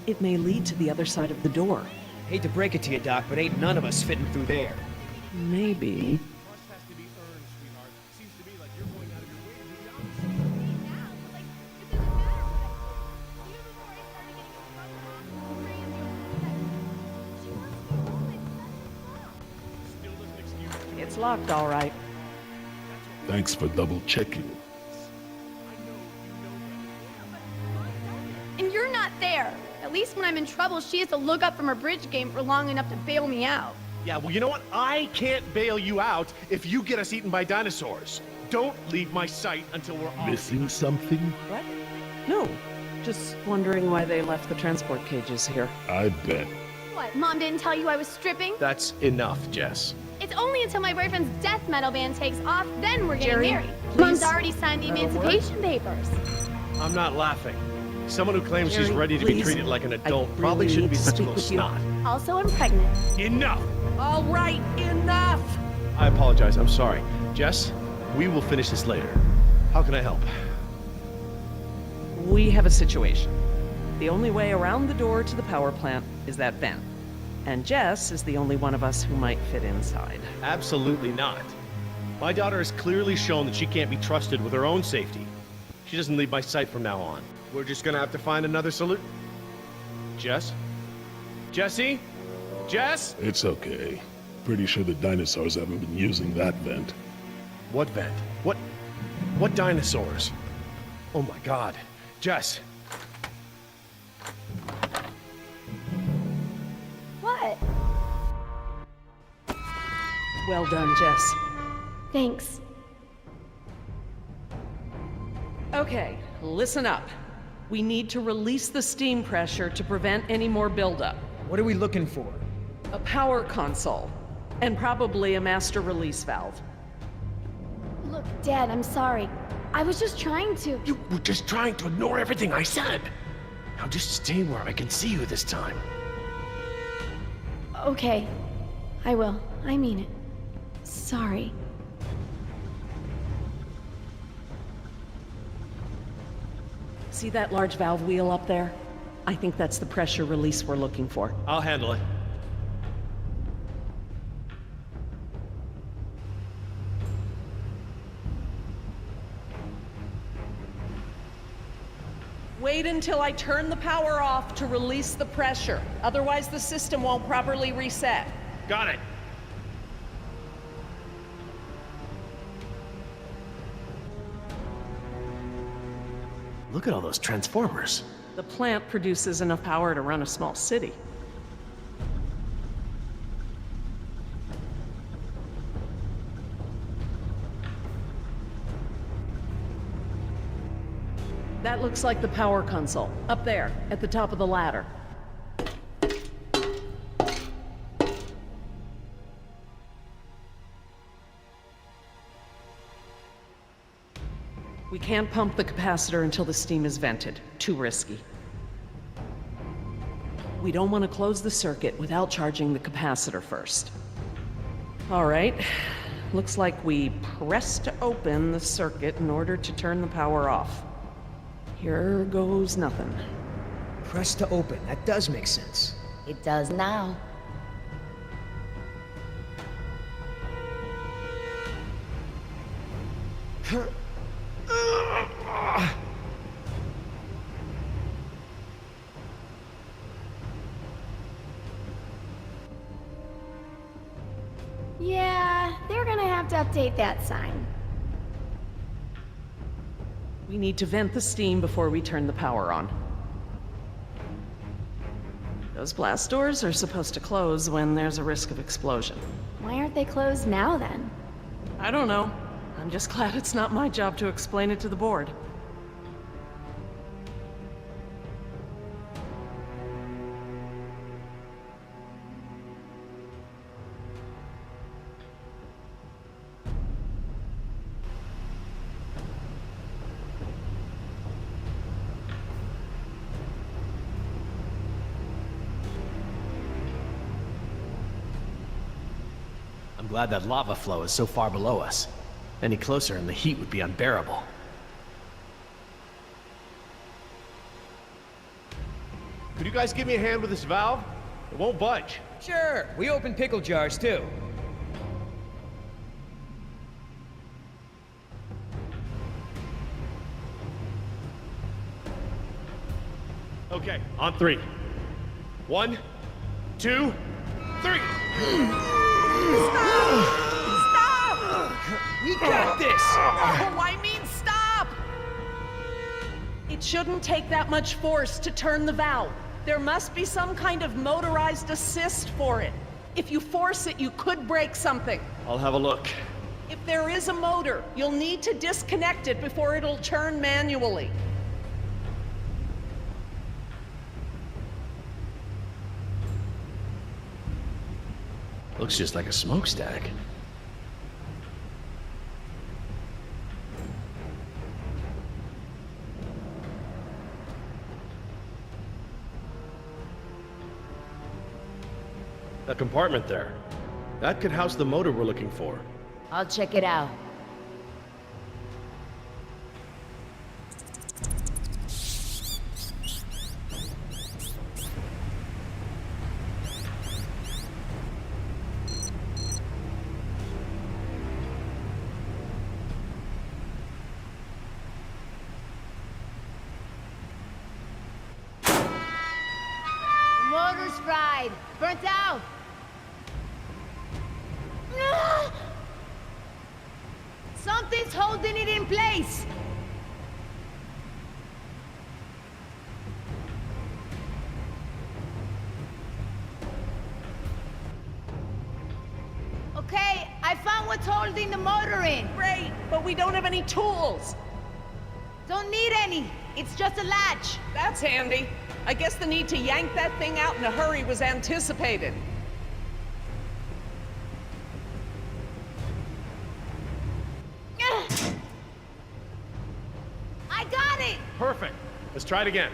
It may lead to the other side of the door. Hate to break it to you, Doc, but ain't none of us fitting through there. Maybe. It's locked, all right. Thanks for double-checking. And you're not there. At least when I'm in trouble, she has to look up from her bridge game for long enough to bail me out. Yeah, well, you know what? I can't bail you out if you get us eaten by dinosaurs. Don't leave my sight until we're off. Missing something? What? No. Just wondering why they left the transport cages here. I bet. What, Mom didn't tell you I was stripping? That's enough, Jess. It's only until my boyfriend's death metal band takes off, then we're getting Jerry, married. please. Mom's already signed the emancipation papers. I'm not laughing. Someone who claims Jerry, she's ready to be please. treated like an adult I probably really shouldn't be need to such a speak little with you. snot. Also, I'm pregnant. Enough! All right, enough! I apologize. I'm sorry. Jess, we will finish this later. How can I help? We have a situation. The only way around the door to the power plant is that vent. And Jess is the only one of us who might fit inside. Absolutely not. My daughter has clearly shown that she can't be trusted with her own safety. She doesn't leave my sight from now on. We're just gonna have to find another solution. Jess? Jesse? Jess? It's okay. Pretty sure the dinosaurs haven't been using that vent. What vent? What dinosaurs? Oh my god. Jess! What? Well done, Jess. Thanks. Okay, listen up. We need to release the steam pressure to prevent any more buildup. What are we looking for? A power console, and probably a master release valve. Look, Dad, I'm sorry. I was just trying to... You were just trying to ignore everything I said. Now just stay where I can see you this time. Okay. I will. I mean it. Sorry. See that large valve wheel up there? I think that's the pressure release we're looking for. I'll handle it. Wait until I turn the power off to release the pressure. Otherwise, the system won't properly reset. Got it. Look at all those transformers. The plant produces enough power to run a small city. That looks like the power console, up there, at the top of the ladder. We can't pump the capacitor until the steam is vented. Too risky. We don't want to close the circuit without charging the capacitor first. All right. Looks like we pressed open the circuit in order to turn the power off. Here goes nothing. Press to open. That does make sense. It does now. Yeah, they're gonna have to update that sign. We need to vent the steam before we turn the power on. Those blast doors are supposed to close when there's a risk of explosion. Why aren't they closed now, then? I don't know. I'm just glad it's not my job to explain it to the board. I'm glad that lava flow is so far below us. Any closer and the heat would be unbearable. Could you guys give me a hand with this valve? It won't budge. Sure, we open pickle jars too. Okay, on three. 1, 2, 3. We got this! Oh, I mean, stop! It shouldn't take that much force to turn the valve. There must be some kind of motorized assist for it. If you force it, you could break something. I'll have a look. If there is a motor, you'll need to disconnect it before it'll turn manually. Looks just like a smokestack. That compartment there. That could house the motor we're looking for. I'll check it out. motor's fried. Burnt out. Something's holding it in place. Okay, I found what's holding the motor in. Great, but we don't have any tools. Don't need any. It's just a latch. That's handy. I guess the need to yank that thing out in a hurry was anticipated. I got it! Perfect. Let's try it again.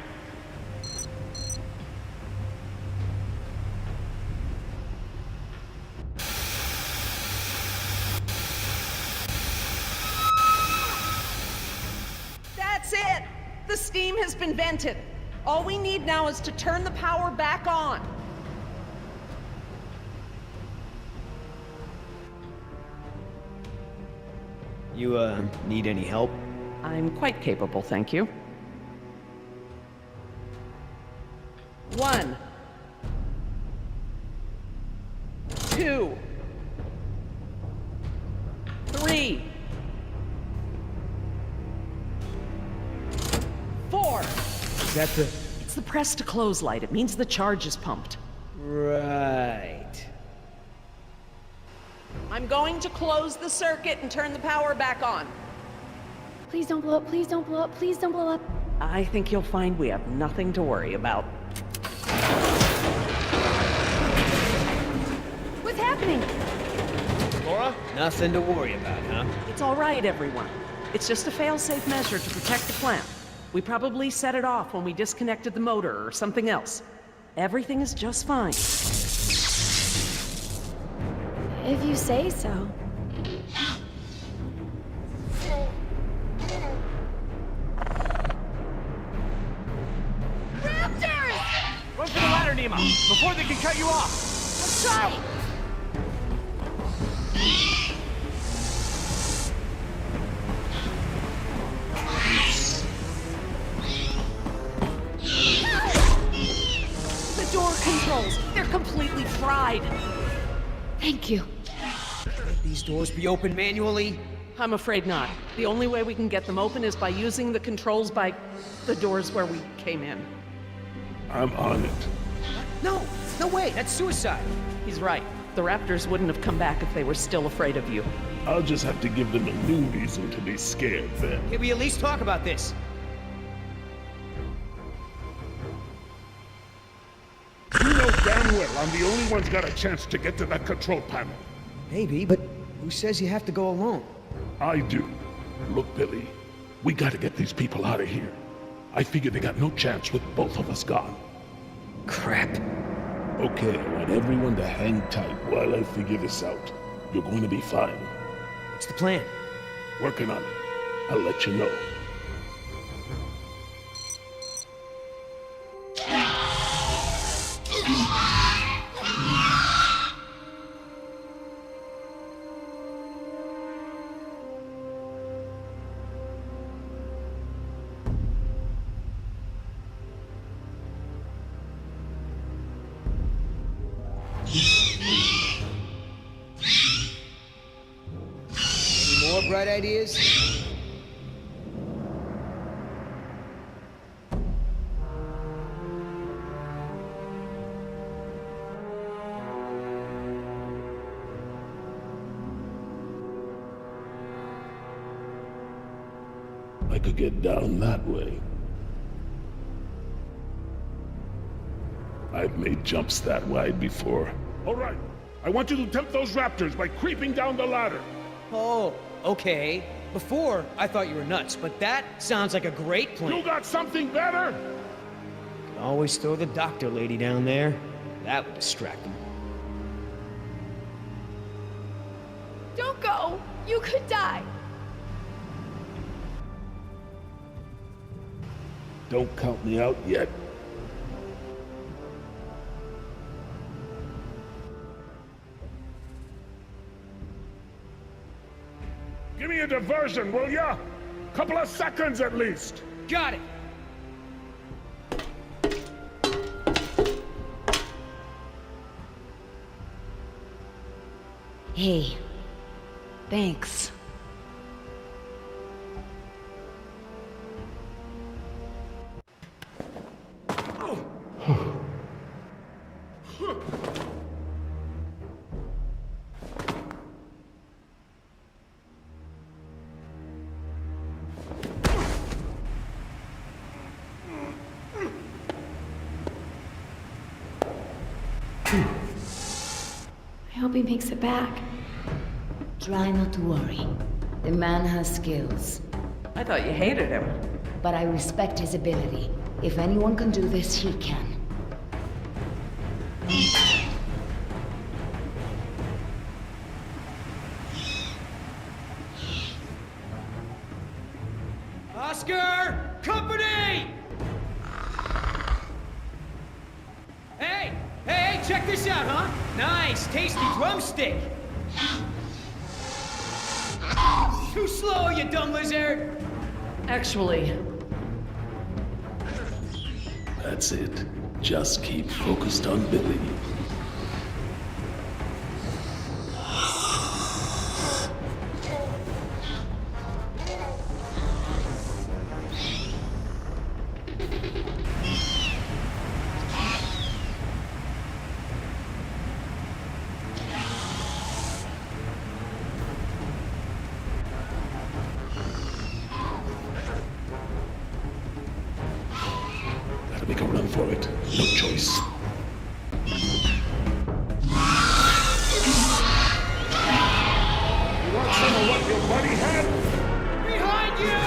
That's it! The steam has been vented. All we need now is to turn the power back on. You, need any help? I'm quite capable, thank you. 1, 2, 3, 4. Is that the... It's the press to close light. It means the charge is pumped. Right. I'm going to close the circuit and turn the power back on. Please don't blow up, please don't blow up, please don't blow up. I think you'll find we have nothing to worry about. What's happening? Laura? Nothing to worry about, huh? It's all right, everyone. It's just a fail-safe measure to protect the plant. We probably set it off when we disconnected the motor or something else. Everything is just fine. If you say so. Raptors! Run for the ladder, Nemo, before they can cut you off. Let's try. The door controls, they're completely fried. Thank you. Can't these doors be opened manually? I'm afraid not. The only way we can get them open is by using the controls by the doors where we came in. I'm on it. No! No way! That's suicide! He's right. The Raptors wouldn't have come back if they were still afraid of you. I'll just have to give them a new reason to be scared then. Can we at least talk about this? You know damn well I'm the only one's got a chance to get to that control panel. Maybe, but who says you have to go alone? I do. Look, Billy, we gotta get these people out of here. I figure they got no chance with both of us gone. Crap. Okay, I want everyone to hang tight while I figure this out. You're going to be fine. What's the plan? Working on it. I'll let you know. Any more bright ideas? I could get down that way. I've made jumps that wide before. All right, I want you to tempt those raptors by creeping down the ladder. Oh, okay. Before, I thought you were nuts, but that sounds like a great plan. You got something better? Could always throw the doctor lady down there. That would distract them. Don't go. You could die. Don't count me out yet. Give me a diversion, will ya? Couple of seconds at least. Got it! Hey, thanks. I hope he makes it back. Try not to worry. The man has skills. I thought you hated him. But I respect his ability. If anyone can do this, he can. Oscar! Company! Hey! Hey, check this out, huh? Nice, tasty drumstick! Too slow, you dumb lizard! Actually, That's it. Just keep focused on Billy. Gotta make a run for it. No choice. You want some of what your buddy had? Behind you!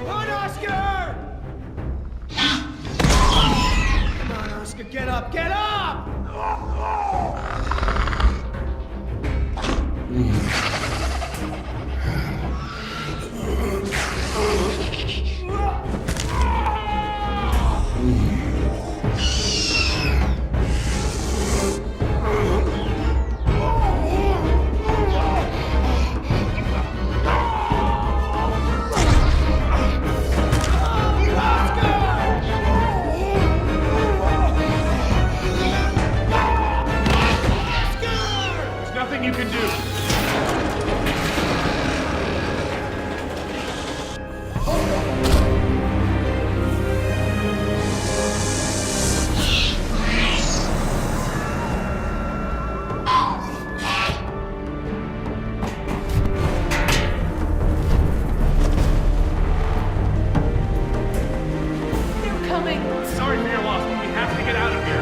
Run, Oscar! Come on, Oscar, get up, get up! There's nothing you can do. they're coming. Sorry for your loss, but we have to get out of here.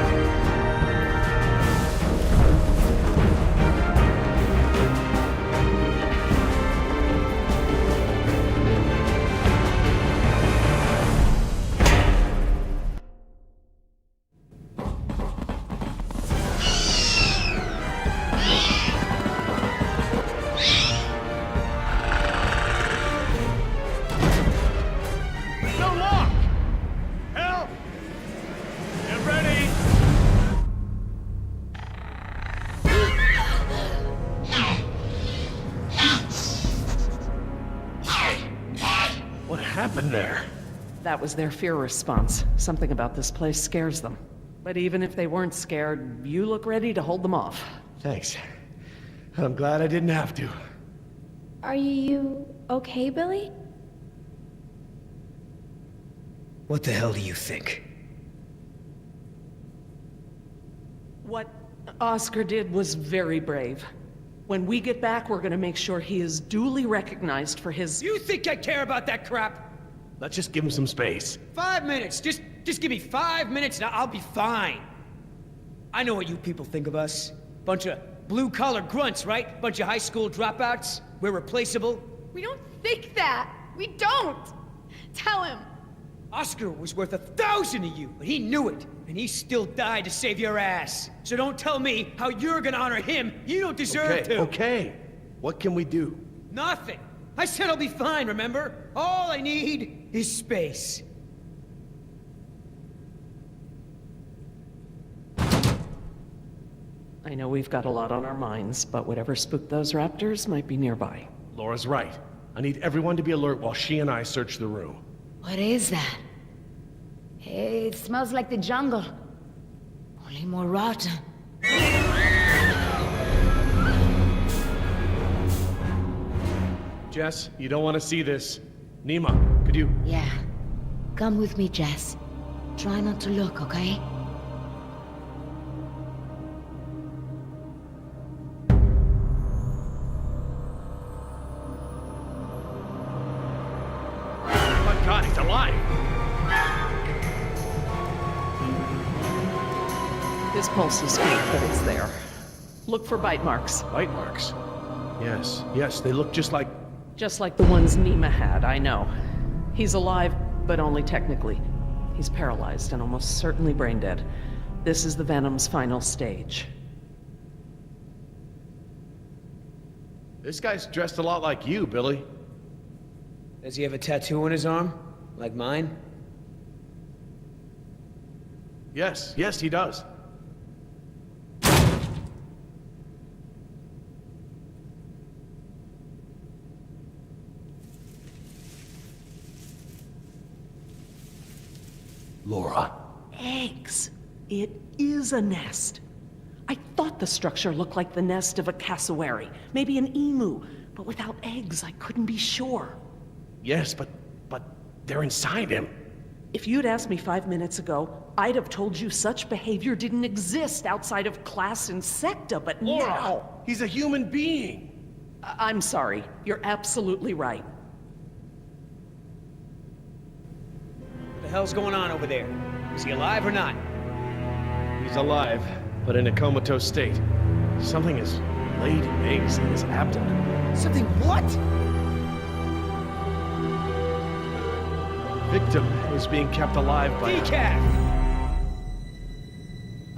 No lock! Help! Get ready! What happened there? That was their fear response. Something about this place scares them. But even if they weren't scared, you look ready to hold them off. Thanks. I'm glad I didn't have to. Are you okay, Billy? What the hell do you think? What Oscar did was very brave. When we get back, we're gonna make sure he is duly recognized for his... You think I care about that crap? Let's just give him some space. 5 minutes. Just give me 5 minutes and I'll be fine. I know what you people think of us. Bunch of blue-collar grunts, right? Bunch of high school dropouts. We're replaceable. We don't think that. We don't. Tell him. Oscar was worth 1,000 of you, but he knew it. And he still died to save your ass. So don't tell me how you're gonna honor him. You don't deserve to. Okay. What can we do? Nothing. I said I'll be fine, remember? All I need is space. I know we've got a lot on our minds, but whatever spooked those raptors might be nearby. Laura's right. I need everyone to be alert while she and I search the room. What is that? It smells like the jungle. Only more rotten. Jess, you don't want to see this. Nima, could you... Yeah. Come with me, Jess. Try not to look, okay? Oh my god, he's alive! His pulse is weak, but it's there. Look for bite marks. Bite marks? Yes, they look just like... Just like the ones Nima had, I know. He's alive, but only technically. He's paralyzed and almost certainly brain dead. This is the Venom's final stage. This guy's dressed a lot like you, Billy. Does he have a tattoo on his arm? Like mine? Yes, he does. Laura. Eggs. It is a nest. I thought the structure looked like the nest of a cassowary, maybe an emu, but without eggs, I couldn't be sure. Yes, but they're inside him. If you'd asked me 5 minutes ago, I'd have told you such behavior didn't exist outside of class Insecta, but Laura, now... he's a human being. I'm sorry. You're absolutely right. What the hell's going on over there? Is he alive or not? He's alive, but in a comatose state. Something has laid eggs in his abdomen. Something what? The victim is being kept alive by... Decaf!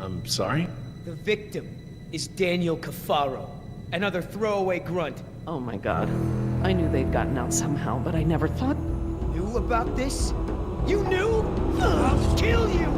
I'm sorry? The victim is Daniel Cafaro, another throwaway grunt. Oh my god. I knew they'd gotten out somehow, but I never thought... Knew about this? You knew? I'll kill you!